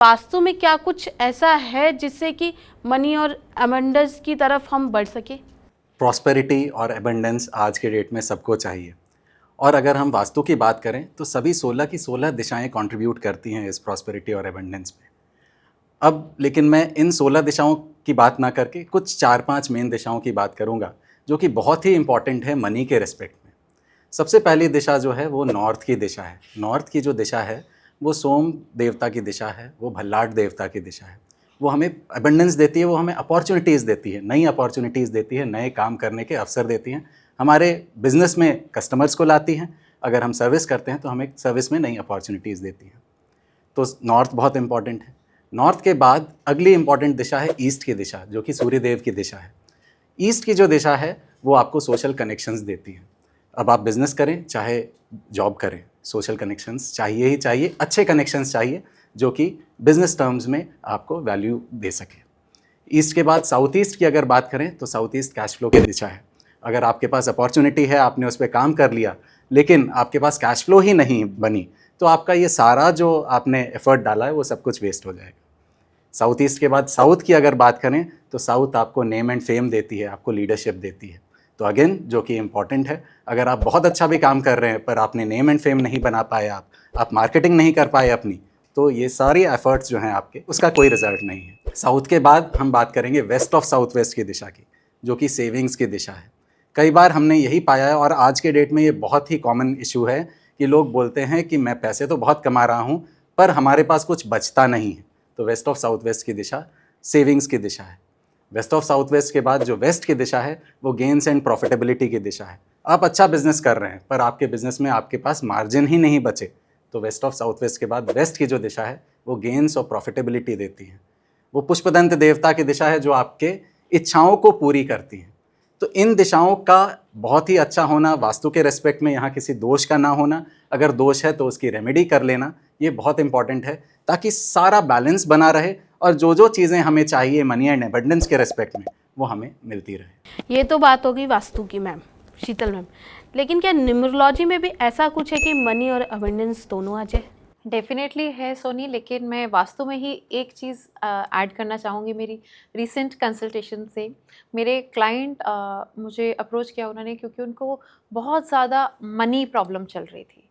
वास्तु में क्या कुछ ऐसा है जिससे कि मनी और अबंडेंस की तरफ हम बढ़ सके? प्रॉस्पेरिटी और एबंडेंस आज के डेट में सबको चाहिए। और अगर हम वास्तु की बात करें तो सभी 16 की 16 दिशाएं कंट्रीब्यूट करती हैं इस प्रॉस्पेरिटी और एबंडेंस में। अब लेकिन मैं इन 16 दिशाओं की बात ना करके कुछ 4-5 मेन दिशाओं की बात करूंगा जो कि बहुत ही इंपॉर्टेंट है मनी के रिस्पेक्ट में। सबसे पहली दिशा जो है वो नॉर्थ की दिशा है। नॉर्थ की जो दिशा है वो सोम देवता की दिशा है, वो भल्लाट देवता की दिशा है। वो हमें अबंडेंस देती है, वो हमें अपॉर्चुनिटीज़ देती है, नई अपॉर्चुनिटीज़ देती है, नए काम करने के अवसर देती हैं, हमारे बिजनेस में कस्टमर्स को लाती हैं, अगर हम सर्विस करते हैं तो हमें सर्विस में नई अपॉर्चुनिटीज़ देती हैं। तो नॉर्थ बहुत इंपॉर्टेंट है। नॉर्थ के बाद अगली इंपॉर्टेंट दिशा है ईस्ट की दिशा, जो कि सूर्यदेव की दिशा है। ईस्ट की जो दिशा है वो आपको सोशल कनेक्शंस देती है। अब आप बिजनेस करें चाहे जॉब करें, सोशल कनेक्शंस चाहिए ही चाहिए, अच्छे कनेक्शंस चाहिए जो कि बिजनेस टर्म्स में आपको वैल्यू दे सके। ईस्ट के बाद साउथ ईस्ट की अगर बात करें तो साउथ ईस्ट कैश फ्लो की दिशा है। अगर आपके पास अपॉर्चुनिटी है, आपने उस पर काम कर लिया, लेकिन आपके पास कैश फ्लो ही नहीं बनी, तो आपका ये सारा जो आपने एफर्ट डाला है वो सब कुछ वेस्ट हो जाएगा। साउथ ईस्ट के बाद साउथ की अगर बात करें तो साउथ आपको नेम एंड फेम देती है, आपको लीडरशिप देती है। तो अगेन जो कि इम्पॉर्टेंट है, अगर आप बहुत अच्छा भी काम कर रहे हैं पर आपने नेम एंड फेम नहीं बना पाए, आप मार्केटिंग नहीं कर पाए अपनी, तो ये सारी एफर्ट्स जो हैं आपके, उसका कोई रिजल्ट नहीं है। साउथ के बाद हम बात करेंगे वेस्ट ऑफ साउथ वेस्ट की दिशा की, जो कि सेविंग्स की दिशा है। कई बार हमने यही पाया है और आज के डेट में ये बहुत ही कॉमन इशू है कि लोग बोलते हैं कि मैं पैसे तो बहुत कमा रहा हूँ पर हमारे पास कुछ बचता नहीं है। तो वेस्ट ऑफ साउथ वेस्ट की दिशा सेविंग्स की दिशा है। वेस्ट ऑफ साउथ वेस्ट के बाद जो वेस्ट की दिशा है वो गेन्स एंड प्रॉफिटेबिलिटी की दिशा है। आप अच्छा बिजनेस कर रहे हैं पर आपके बिजनेस में आपके पास मार्जिन ही नहीं बचे, तो वेस्ट ऑफ साउथ वेस्ट के बाद वेस्ट की जो दिशा है वो गेन्स और प्रॉफिटेबिलिटी देती है। वो पुष्पदंत देवता की दिशा है जो आपके इच्छाओं को पूरी करती है। तो इन दिशाओं का बहुत ही अच्छा होना, वास्तु के रेस्पेक्ट में यहाँ किसी दोष का ना होना, अगर दोष है तो उसकी रेमेडी कर लेना, ये बहुत इंपॉर्टेंट है ताकि सारा बैलेंस बना रहे और जो जो चीज़ें हमें चाहिए मनी एंड एबंडेंस के रेस्पेक्ट में वो हमें मिलती रहे। ये तो बात होगी वास्तु की मैम, शीतल मैम, लेकिन क्या न्यूमरोलॉजी में भी ऐसा कुछ है कि मनी और अबंडेंस दोनों आ जाए? डेफिनेटली है सोनी, लेकिन मैं वास्तु में ही एक चीज़ ऐड करना चाहूँगी। मेरी रिसेंट कंसल्टेशन से मेरे क्लाइंट मुझे अप्रोच किया उन्होंने, क्योंकि उनको बहुत ज़्यादा मनी प्रॉब्लम चल रही थी,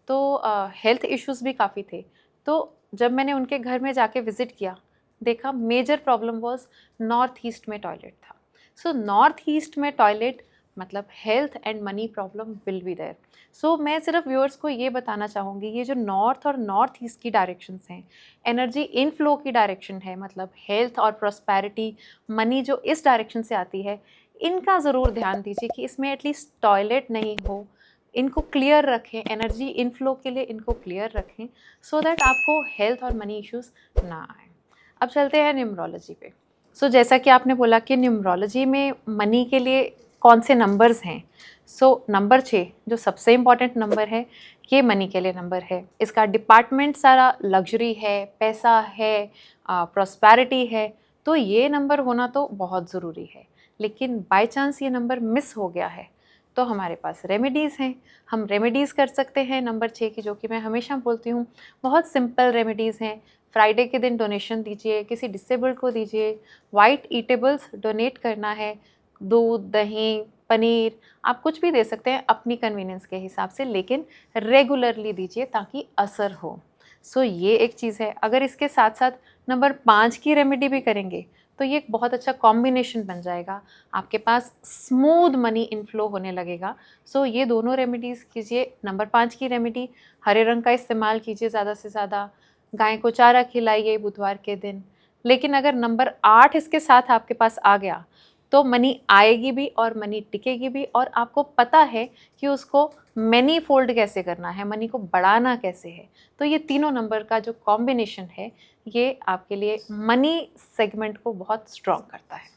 तो हेल्थ इश्यूज़ भी काफ़ी थे। तो जब मैंने उनके घर में जाके विज़िट किया, देखा major problem was north east में टॉयलेट था। सो नॉर्थ ईस्ट में टॉयलेट मतलब health and money problem will be there. So मैं सिर्फ व्यूअर्स को ये बताना चाहूँगी, ये जो नॉर्थ और नॉर्थ ईस्ट की डायरेक्शंस हैं, एनर्जी इनफ्लो की डायरेक्शन है, मतलब हेल्थ और प्रॉस्पेरिटी, मनी जो इस डायरेक्शन से आती है, इनका ज़रूर ध्यान दीजिए कि इसमें एटलीस्ट टॉयलेट नहीं हो। इनको क्लियर रखें, एनर्जी इनफ्लो के लिए इनको क्लियर रखें, सो दैट आपको हेल्थ और मनी इश्यूज़ ना आए। अब चलते हैं न्यूमरोलॉजी पे। सो जैसा कि आपने बोला कि न्यूमरोलॉजी में मनी के लिए कौन से नंबर्स हैं, सो नंबर 6 जो सबसे इम्पॉर्टेंट नंबर है, ये मनी के लिए नंबर है। इसका डिपार्टमेंट सारा लग्जरी है, पैसा है, प्रॉस्पेरिटी है, तो ये नंबर होना तो बहुत ज़रूरी है। लेकिन बाय चांस ये नंबर मिस हो गया है तो हमारे पास रेमेडीज़ हैं, हम रेमेडीज़ कर सकते हैं नंबर 6 की, जो कि मैं हमेशा बोलती हूँ बहुत सिंपल रेमेडीज़ हैं। फ्राइडे के दिन डोनेशन दीजिए, किसी डिसेबल्ड को दीजिए, वाइट ईटेबल्स डोनेट करना है, दूध, दही, पनीर, आप कुछ भी दे सकते हैं अपनी कन्वीनियंस के हिसाब से, लेकिन रेगुलरली दीजिए ताकि असर हो। सो ये एक चीज़ है। अगर इसके साथ साथ नंबर 5 की रेमेडी भी करेंगे तो ये एक बहुत अच्छा कॉम्बिनेशन बन जाएगा, आपके पास स्मूथ मनी इनफ्लो होने लगेगा। सो ये दोनों रेमेडीज़ कीजिए। नंबर 5 की रेमेडी, हरे रंग का इस्तेमाल कीजिए ज़्यादा से ज़्यादा, गाय को चारा खिलाइए बुधवार के दिन। लेकिन अगर नंबर 8 इसके साथ आपके पास आ गया तो मनी आएगी भी और मनी टिकेगी भी, और आपको पता है कि उसको मैनी फोल्ड कैसे करना है, मनी को बढ़ाना कैसे है। तो ये तीनों नंबर का जो कॉम्बिनेशन है, ये आपके लिए मनी सेगमेंट को बहुत स्ट्रॉन्ग करता है।